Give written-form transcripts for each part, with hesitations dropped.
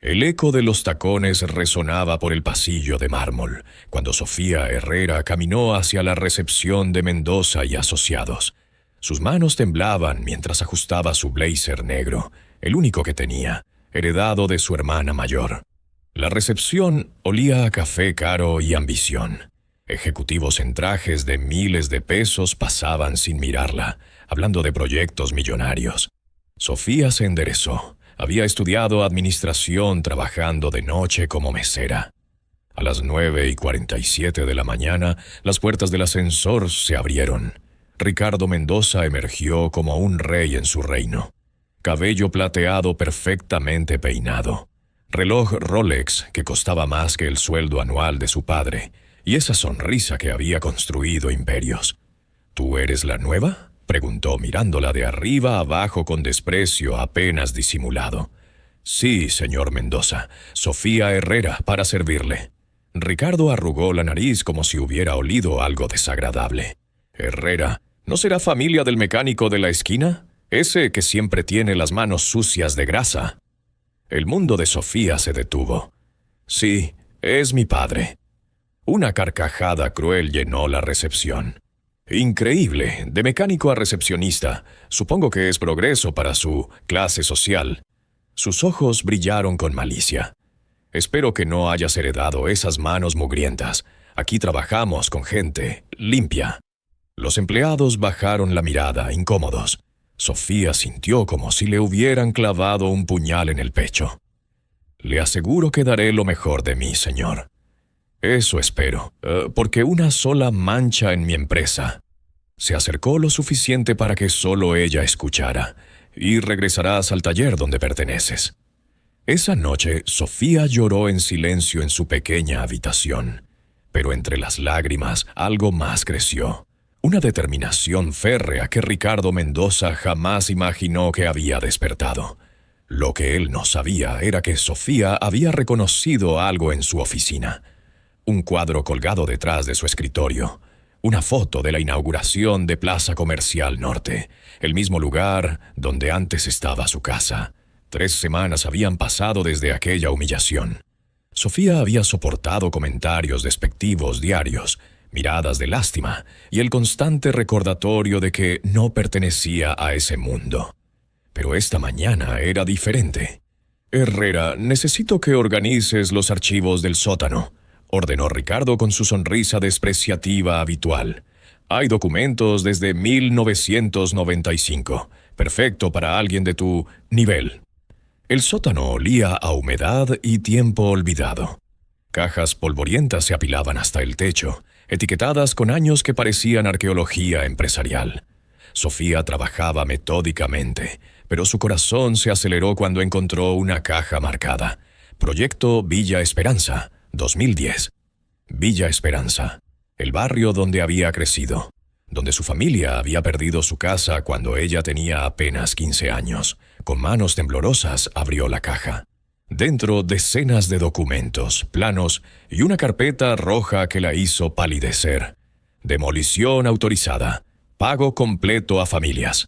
El eco de los tacones resonaba por el pasillo de mármol, cuando Sofía Herrera caminó hacia la recepción de Mendoza y Asociados. Sus manos temblaban mientras ajustaba su blazer negro, el único que tenía, heredado de su hermana mayor. La recepción olía a café caro y ambición. Ejecutivos en trajes de miles de pesos pasaban sin mirarla, hablando de proyectos millonarios. Sofía se enderezó. Había estudiado administración trabajando de noche como mesera. A las 9:47 de la mañana, las puertas del ascensor se abrieron. Ricardo Mendoza emergió como un rey en su reino. Cabello plateado perfectamente peinado. Reloj Rolex que costaba más que el sueldo anual de su padre. Y esa sonrisa que había construido imperios. ¿Tú eres la nueva?, preguntó mirándola de arriba abajo con desprecio apenas disimulado. Sí, señor Mendoza. Sofía Herrera, para servirle. Ricardo arrugó la nariz como si hubiera olido algo desagradable. Herrera, ¿no será familia del mecánico de la esquina? Ese que siempre tiene las manos sucias de grasa. El mundo de Sofía se detuvo. Sí, es mi padre. Una carcajada cruel llenó la recepción. Increíble, de mecánico a recepcionista. Supongo que es progreso para su clase social. Sus ojos brillaron con malicia. Espero que no hayas heredado esas manos mugrientas. Aquí trabajamos con gente limpia. Los empleados bajaron la mirada, incómodos. Sofía sintió como si le hubieran clavado un puñal en el pecho. Le aseguro que daré lo mejor de mí, señor. Eso espero, porque una sola mancha en mi empresa. Se acercó lo suficiente para que solo ella escuchara, y regresarás al taller donde perteneces. Esa noche, Sofía lloró en silencio en su pequeña habitación, pero entre las lágrimas algo más creció. Una determinación férrea que Ricardo Mendoza jamás imaginó que había despertado. Lo que él no sabía era que Sofía había reconocido algo en su oficina. Un cuadro colgado detrás de su escritorio. Una foto de la inauguración de Plaza Comercial Norte, el mismo lugar donde antes estaba su casa. 3 semanas habían pasado desde aquella humillación. Sofía había soportado comentarios despectivos diarios, miradas de lástima y el constante recordatorio de que no pertenecía a ese mundo. Pero esta mañana era diferente. Herrera, necesito que organices los archivos del sótano, ordenó Ricardo con su sonrisa despreciativa habitual. Hay documentos desde 1995. Perfecto para alguien de tu nivel. El sótano olía a humedad y tiempo olvidado. Cajas polvorientas se apilaban hasta el techo, etiquetadas con años que parecían arqueología empresarial. Sofía trabajaba metódicamente, pero su corazón se aceleró cuando encontró una caja marcada. Proyecto Villa Esperanza, 2010. Villa Esperanza, el barrio donde había crecido, donde su familia había perdido su casa cuando ella tenía apenas 15 años. Con manos temblorosas abrió la caja. Dentro decenas de documentos, planos y una carpeta roja que la hizo palidecer. Demolición autorizada. Pago completo a familias.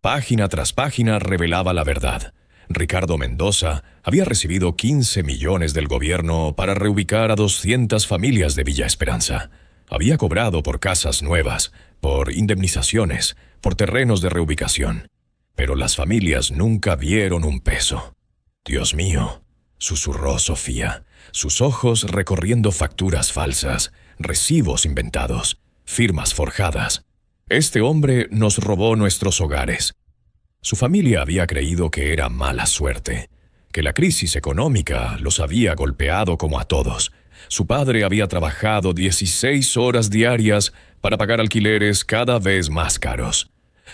Página tras página revelaba la verdad. Ricardo Mendoza había recibido 15 millones del gobierno para reubicar a 200 familias de Villa Esperanza. Había cobrado por casas nuevas, por indemnizaciones, por terrenos de reubicación. Pero las familias nunca vieron un peso. Dios mío, susurró Sofía, sus ojos recorriendo facturas falsas, recibos inventados, firmas forjadas. Este hombre nos robó nuestros hogares. Su familia había creído que era mala suerte, que la crisis económica los había golpeado como a todos. Su padre había trabajado 16 horas diarias para pagar alquileres cada vez más caros.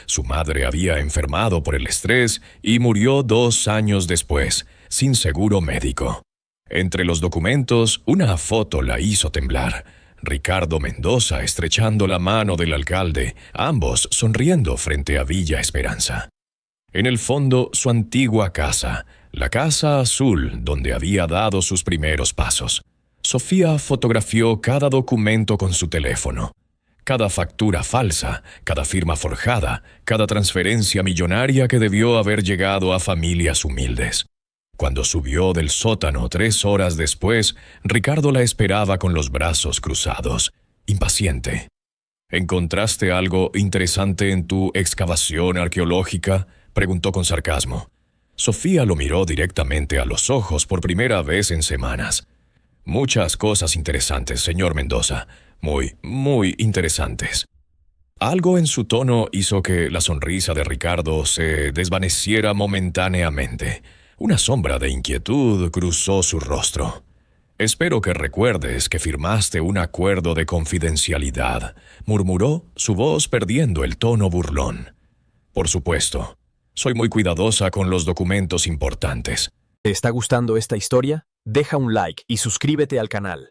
Su madre había enfermado por el estrés y murió 2 años después, sin seguro médico. Entre los documentos, una foto la hizo temblar. Ricardo Mendoza estrechando la mano del alcalde, ambos sonriendo frente a Villa Esperanza. En el fondo, su antigua casa, la casa azul donde había dado sus primeros pasos. Sofía fotografió cada documento con su teléfono. Cada factura falsa, cada firma forjada, cada transferencia millonaria que debió haber llegado a familias humildes. Cuando subió del sótano 3 horas después, Ricardo la esperaba con los brazos cruzados, impaciente. ¿Encontraste algo interesante en tu excavación arqueológica?, preguntó con sarcasmo. Sofía lo miró directamente a los ojos por primera vez en semanas. Muchas cosas interesantes, señor Mendoza. Muy interesantes. Algo en su tono hizo que la sonrisa de Ricardo se desvaneciera momentáneamente. Una sombra de inquietud cruzó su rostro. «Espero que recuerdes que firmaste un acuerdo de confidencialidad», murmuró, su voz perdiendo el tono burlón. «Por supuesto. Soy muy cuidadosa con los documentos importantes». ¿Te está gustando esta historia? Deja un like y suscríbete al canal.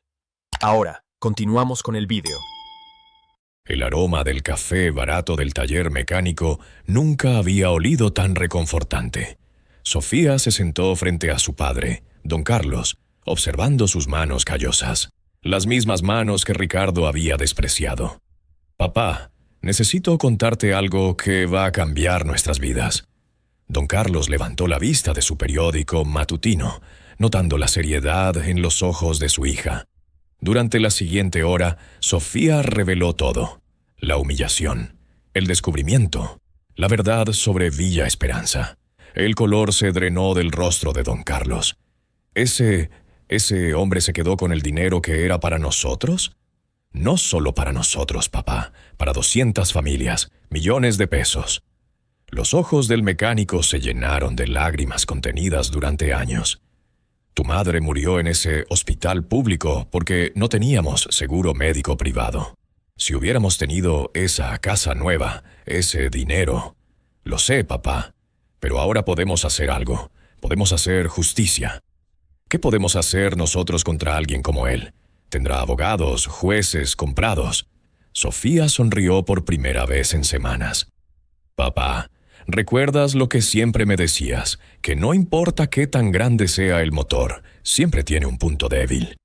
Ahora, continuamos con el vídeo. El aroma del café barato del taller mecánico nunca había olido tan reconfortante. Sofía se sentó frente a su padre, don Carlos, observando sus manos callosas, las mismas manos que Ricardo había despreciado. «Papá, necesito contarte algo que va a cambiar nuestras vidas». Don Carlos levantó la vista de su periódico matutino, notando la seriedad en los ojos de su hija. Durante la siguiente hora, Sofía reveló todo: la humillación, el descubrimiento, la verdad sobre Villa Esperanza. El color se drenó del rostro de don Carlos. ¿Ese hombre se quedó con el dinero que era para nosotros? No solo para nosotros, papá, para 200 familias, millones de pesos. Los ojos del mecánico se llenaron de lágrimas contenidas durante años. Tu madre murió en ese hospital público porque no teníamos seguro médico privado. Si hubiéramos tenido esa casa nueva, ese dinero... Lo sé, papá, pero ahora podemos hacer algo. Podemos hacer justicia. ¿Qué podemos hacer nosotros contra alguien como él? Tendrá abogados, jueces, comprados. Sofía sonrió por primera vez en semanas. Papá, ¿recuerdas lo que siempre me decías? Que no importa qué tan grande sea el motor, siempre tiene un punto débil.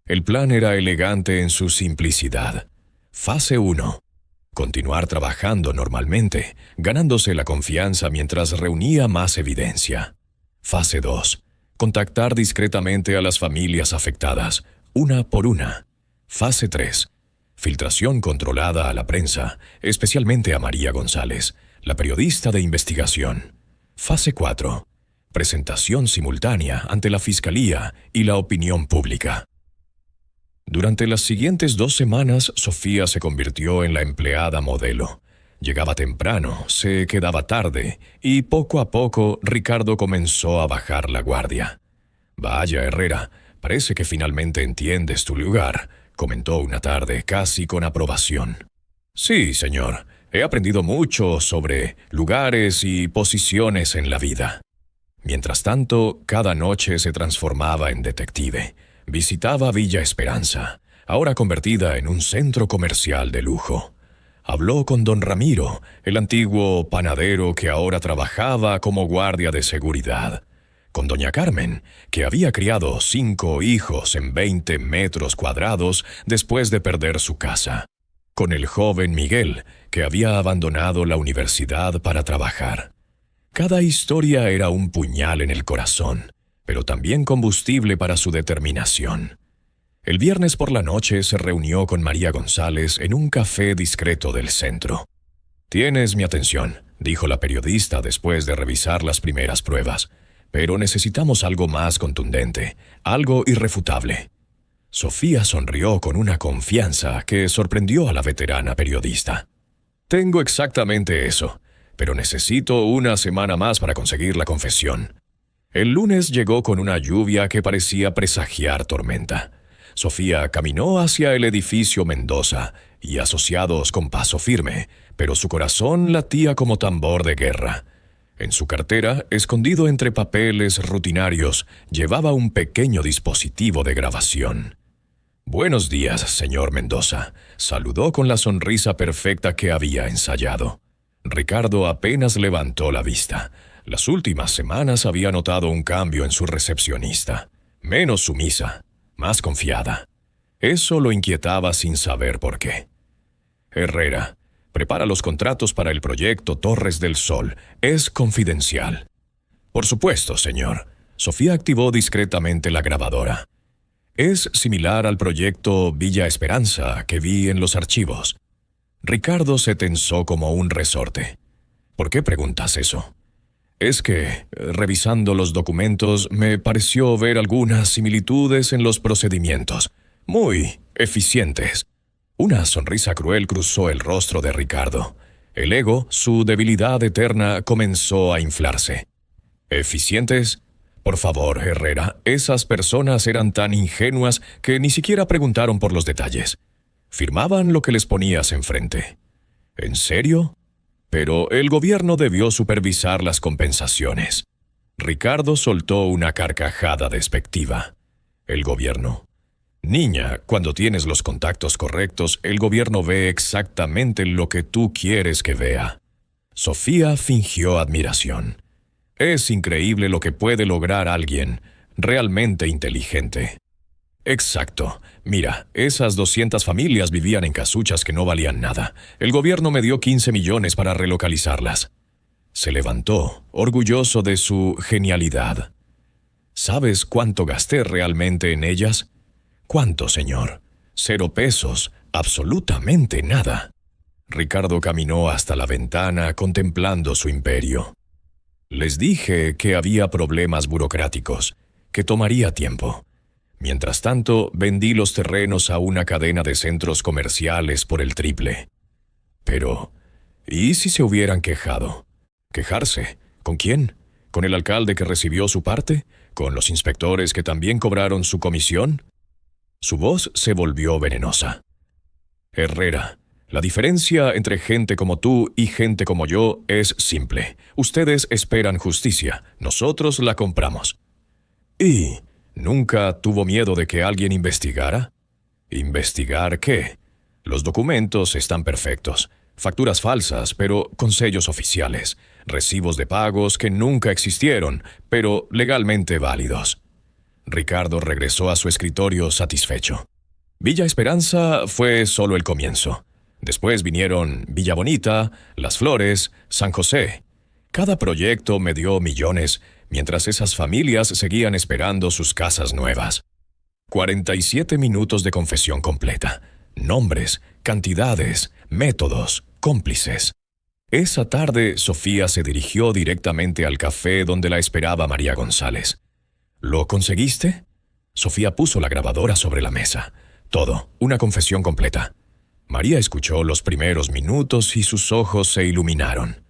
El plan era elegante en su simplicidad. Fase 1. Continuar trabajando normalmente, ganándose la confianza mientras reunía más evidencia. Fase 2. Contactar discretamente a las familias afectadas, una por una. Fase 3. Filtración controlada a la prensa, especialmente a María González, la periodista de investigación. Fase 4. Presentación simultánea ante la Fiscalía y la opinión pública. Durante las siguientes 2 semanas, Sofía se convirtió en la empleada modelo. Llegaba temprano, se quedaba tarde, y poco a poco Ricardo comenzó a bajar la guardia. «Vaya, Herrera, parece que finalmente entiendes tu lugar», comentó una tarde casi con aprobación. «Sí, señor, he aprendido mucho sobre lugares y posiciones en la vida». Mientras tanto, cada noche se transformaba en detective. Visitaba Villa Esperanza, ahora convertida en un centro comercial de lujo. Habló con don Ramiro, el antiguo panadero que ahora trabajaba como guardia de seguridad. Con doña Carmen, que había criado 5 hijos en 20 metros cuadrados después de perder su casa. Con el joven Miguel, que había abandonado la universidad para trabajar. Cada historia era un puñal en el corazón, pero también combustible para su determinación. El viernes por la noche se reunió con María González en un café discreto del centro. «Tienes mi atención», dijo la periodista después de revisar las primeras pruebas, «pero necesitamos algo más contundente, algo irrefutable». Sofía sonrió con una confianza que sorprendió a la veterana periodista. «Tengo exactamente eso, pero necesito una semana más para conseguir la confesión». El lunes llegó con una lluvia que parecía presagiar tormenta. Sofía caminó hacia el edificio Mendoza y asociados con paso firme, pero su corazón latía como tambor de guerra. En su cartera, escondido entre papeles rutinarios, llevaba un pequeño dispositivo de grabación. «Buenos días, señor Mendoza», saludó con la sonrisa perfecta que había ensayado. Ricardo apenas levantó la vista. Las últimas semanas había notado un cambio en su recepcionista. Menos sumisa, más confiada. Eso lo inquietaba sin saber por qué. «Herrera, prepara los contratos para el proyecto Torres del Sol. Es confidencial». «Por supuesto, señor». Sofía activó discretamente la grabadora. Es similar al proyecto Villa Esperanza que vi en los archivos. Ricardo se tensó como un resorte. ¿Por qué preguntas eso? Es que, revisando los documentos, me pareció ver algunas similitudes en los procedimientos, muy eficientes. Una sonrisa cruel cruzó el rostro de Ricardo. El ego, su debilidad eterna, comenzó a inflarse. ¿Eficientes? Por favor, Herrera, esas personas eran tan ingenuas que ni siquiera preguntaron por los detalles. Firmaban lo que les ponías enfrente. ¿En serio? Pero el gobierno debió supervisar las compensaciones. Ricardo soltó una carcajada despectiva. El gobierno. Niña, cuando tienes los contactos correctos, el gobierno ve exactamente lo que tú quieres que vea. Sofía fingió admiración. Es increíble lo que puede lograr alguien realmente inteligente. Exacto. Mira, esas 200 familias vivían en casuchas que no valían nada. El gobierno me dio 15 millones para relocalizarlas. Se levantó, orgulloso de su genialidad. ¿Sabes cuánto gasté realmente en ellas? ¿Cuánto, señor? 0 pesos, absolutamente nada. Ricardo caminó hasta la ventana contemplando su imperio. Les dije que había problemas burocráticos, que tomaría tiempo. Mientras tanto, vendí los terrenos a una cadena de centros comerciales por el triple. Pero, ¿y si se hubieran quejado? ¿Quejarse? ¿Con quién? ¿Con el alcalde que recibió su parte? ¿Con los inspectores que también cobraron su comisión? Su voz se volvió venenosa. Herrera, la diferencia entre gente como tú y gente como yo es simple. Ustedes esperan justicia, nosotros la compramos. ¿Y nunca tuvo miedo de que alguien investigara? ¿Investigar qué? Los documentos están perfectos. Facturas falsas, pero con sellos oficiales. Recibos de pagos que nunca existieron, pero legalmente válidos. Ricardo regresó a su escritorio satisfecho. Villa Esperanza fue solo el comienzo. Después vinieron Villa Bonita, Las Flores, San José. Cada proyecto me dio millones, mientras esas familias seguían esperando sus casas nuevas. 47 minutos de confesión completa. Nombres, cantidades, métodos, cómplices. Esa tarde, Sofía se dirigió directamente al café donde la esperaba María González. ¿Lo conseguiste? Sofía puso la grabadora sobre la mesa. Todo, una confesión completa. María escuchó los primeros minutos y sus ojos se iluminaron.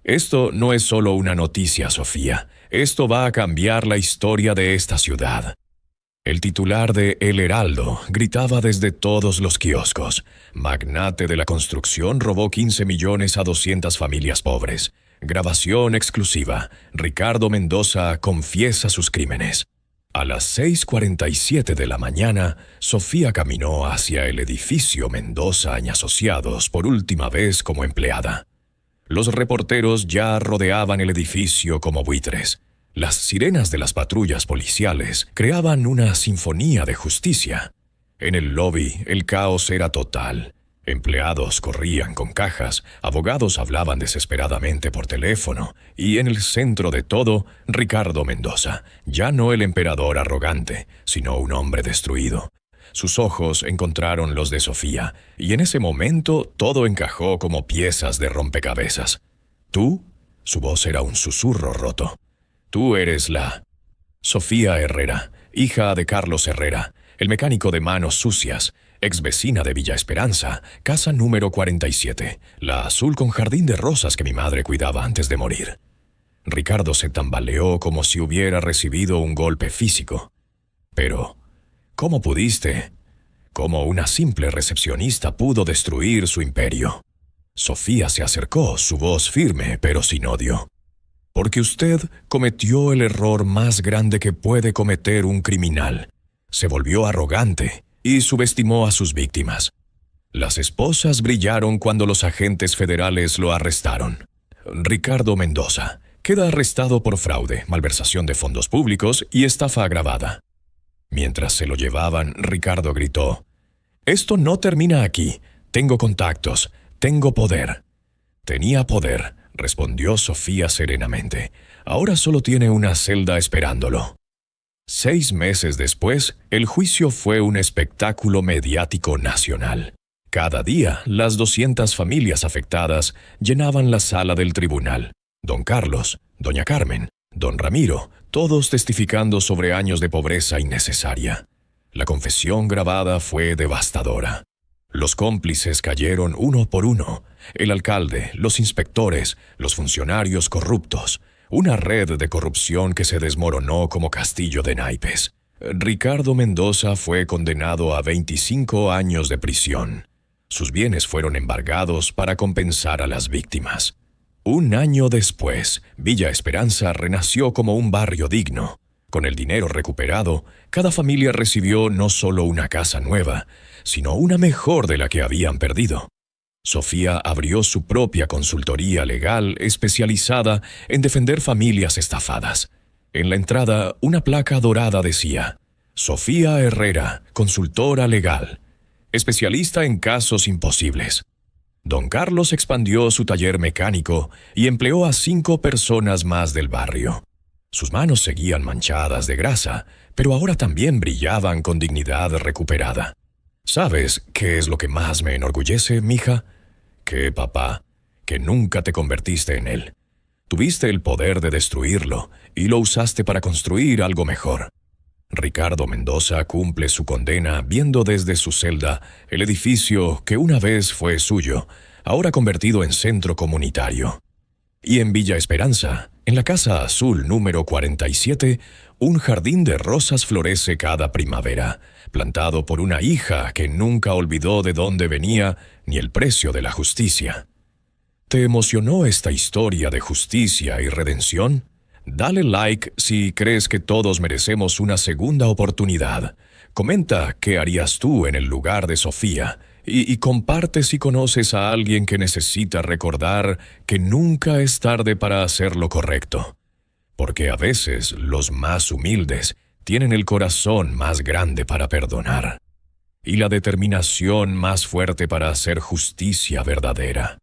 Esto no es solo una noticia, Sofía. Esto va a cambiar la historia de esta ciudad. El titular de El Heraldo gritaba desde todos los kioscos. Magnate de la construcción robó 15 millones a 200 familias pobres. Grabación exclusiva. Ricardo Mendoza confiesa sus crímenes. A las 6:47 de la mañana, Sofía caminó hacia el edificio Mendoza y Asociados por última vez como empleada. Los reporteros ya rodeaban el edificio como buitres. Las sirenas de las patrullas policiales creaban una sinfonía de justicia. En el lobby, el caos era total. Empleados corrían con cajas, abogados hablaban desesperadamente por teléfono, y en el centro de todo, Ricardo Mendoza, ya no el emperador arrogante, sino un hombre destruido. Sus ojos encontraron los de Sofía, y en ese momento todo encajó como piezas de rompecabezas. ¿Tú? Su voz era un susurro roto. Tú eres la Sofía Herrera, hija de Carlos Herrera, el mecánico de manos sucias, ex vecina de Villa Esperanza, casa número 47, la azul con jardín de rosas que mi madre cuidaba antes de morir. Ricardo se tambaleó como si hubiera recibido un golpe físico. Pero, ¿cómo pudiste? ¿Cómo una simple recepcionista pudo destruir su imperio? Sofía se acercó, su voz firme, pero sin odio. Porque usted cometió el error más grande que puede cometer un criminal. Se volvió arrogante y subestimó a sus víctimas. Las esposas brillaron cuando los agentes federales lo arrestaron. Ricardo Mendoza queda arrestado por fraude, malversación de fondos públicos y estafa agravada. Mientras se lo llevaban, Ricardo gritó: «Esto no termina aquí. Tengo contactos. Tengo poder». Tenía poder. respondió Sofía serenamente. Ahora solo tiene una celda esperándolo. 6 meses después, el juicio fue un espectáculo mediático nacional. Cada día, las 200 familias afectadas llenaban la sala del tribunal. Don Carlos, doña Carmen, don Ramiro, todos testificando sobre años de pobreza innecesaria. La confesión grabada fue devastadora. Los cómplices cayeron uno por uno: el alcalde, los inspectores, los funcionarios corruptos. Una red de corrupción que se desmoronó como castillo de naipes. Ricardo Mendoza fue condenado a 25 años de prisión. Sus bienes fueron embargados para compensar a las víctimas. Un año después, Villa Esperanza renació como un barrio digno. Con el dinero recuperado, cada familia recibió no solo una casa nueva, sino una mejor de la que habían perdido. Sofía abrió su propia consultoría legal especializada en defender familias estafadas. En la entrada, una placa dorada decía: Sofía Herrera, consultora legal, especialista en casos imposibles. Don Carlos expandió su taller mecánico y empleó a 5 personas más del barrio. Sus manos seguían manchadas de grasa, pero ahora también brillaban con dignidad recuperada. ¿Sabes qué es lo que más me enorgullece, mija? Que, papá, que nunca te convertiste en él. Tuviste el poder de destruirlo y lo usaste para construir algo mejor. Ricardo Mendoza cumple su condena viendo desde su celda el edificio que una vez fue suyo, ahora convertido en centro comunitario. Y en Villa Esperanza, en la Casa Azul número 47, un jardín de rosas florece cada primavera, plantado por una hija que nunca olvidó de dónde venía ni el precio de la justicia. ¿Te emocionó esta historia de justicia y redención? Dale like si crees que todos merecemos una segunda oportunidad. Comenta qué harías tú en el lugar de Sofía y comparte si conoces a alguien que necesita recordar que nunca es tarde para hacer lo correcto. Porque a veces los más humildes tienen el corazón más grande para perdonar y la determinación más fuerte para hacer justicia verdadera.